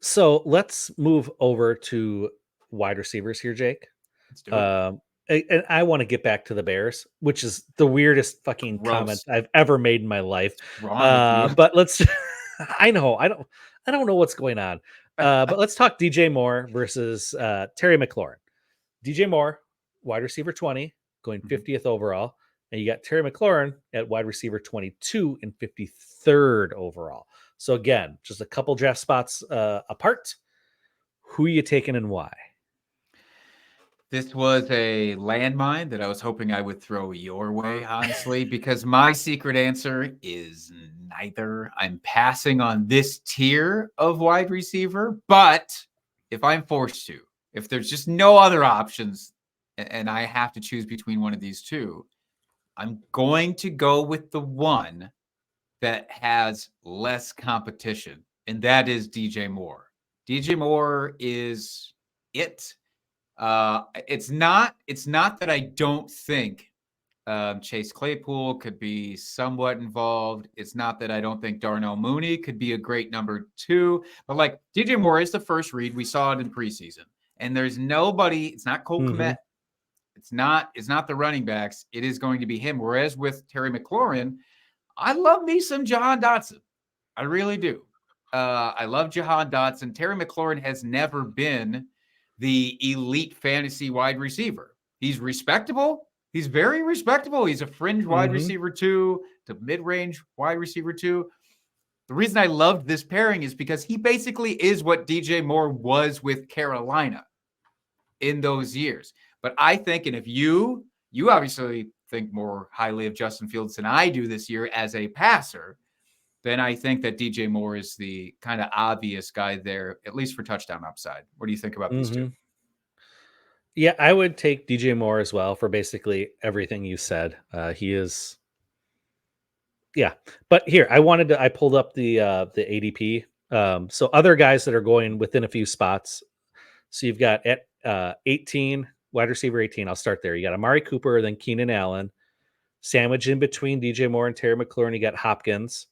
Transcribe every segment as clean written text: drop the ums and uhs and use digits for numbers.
So let's move over to wide receivers here, Jake. Let's do it. And I want to get back to the Bears, which is the weirdest fucking comment Gross. I've ever made in my life. What's wrong with you? But let's. I know I don't know what's going on. But let's talk DJ Moore versus Terry McLaurin. DJ Moore, wide receiver 20, going 50th overall, and you got Terry McLaurin at wide receiver 22 and 53rd overall. So again, just a couple draft spots apart. Who are you taking and why? This was a landmine that I was hoping I would throw your way, honestly, because my secret answer is neither. I'm passing on this tier of wide receiver, but if I'm forced to, if there's just no other options and I have to choose between one of these two, I'm going to go with the one that has less competition, and that is DJ Moore. DJ Moore is it. It's not that I don't think Chase Claypool could be somewhat involved. It's not that I don't think Darnell Mooney could be a great number 2, but like DJ Moore is the first read. We saw it in preseason, and there's nobody. It's not Cole Kmet. It's not the running backs. It is going to be him. Whereas with Terry McLaurin, I love me some Jahan Dotson. I really do. I love Jahan Dotson. Terry McLaurin has never been the elite fantasy wide receiver. He's respectable. He's very respectable. He's a fringe wide receiver 2 to mid-range wide receiver 2. The reason I loved this pairing is because he basically is what DJ Moore was with Carolina in those years. But I think, and if you obviously think more highly of Justin Fields than I do this year as a passer, then I think that DJ Moore is the kind of obvious guy there, at least for touchdown upside. What do you think about these two? Yeah, I would take DJ Moore as well for basically everything you said. He is, yeah. But here, I pulled up the ADP. So other guys that are going within a few spots. So you've got at 18, wide receiver 18. I'll start there. You got Amari Cooper, then Keenan Allen. Sandwich in between DJ Moore and Terry McLaurin, you got Hopkins.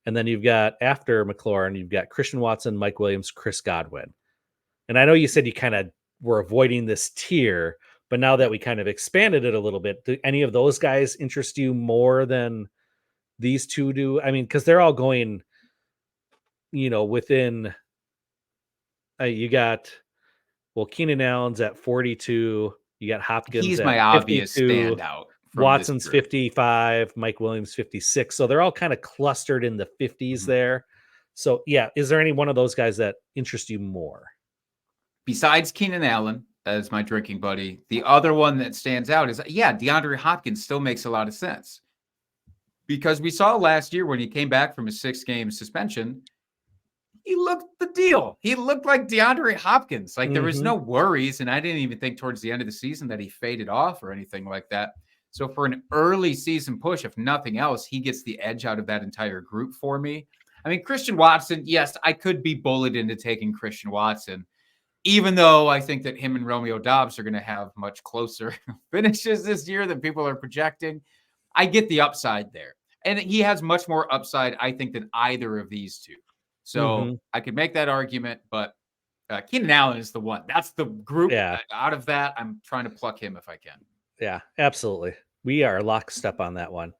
And then you've got, after McLaurin, you've got Christian Watson, Mike Williams, Chris Godwin. And I know you said you kind of were avoiding this tier, but now that we kind of expanded it a little bit, do any of those guys interest you more than these two do? I mean, because they're all going, within, you got, well, Keenan Allen's at 42. You got Hopkins He's at my obvious 52. standout. Watson's 55, Mike Williams 56. So they're all kind of clustered in the 50s there. So, yeah, is there any one of those guys that interest you more? Besides Keenan Allen as my drinking buddy, the other one that stands out is, DeAndre Hopkins still makes a lot of sense. Because we saw last year when he came back from a 6-game suspension, he looked the deal. He looked like DeAndre Hopkins. Like there was no worries, and I didn't even think towards the end of the season that he faded off or anything like that. So for an early season push, if nothing else, he gets the edge out of that entire group for me. I mean, Christian Watson, yes, I could be bullied into taking Christian Watson, even though I think that him and Romeo Doubs are going to have much closer finishes this year than people are projecting. I get the upside there. And he has much more upside, I think, than either of these two. So I could make that argument, but Keenan Allen is the one. That's the group. Yeah. Out of that, I'm trying to pluck him if I can. Yeah, absolutely. We are lockstep on that one.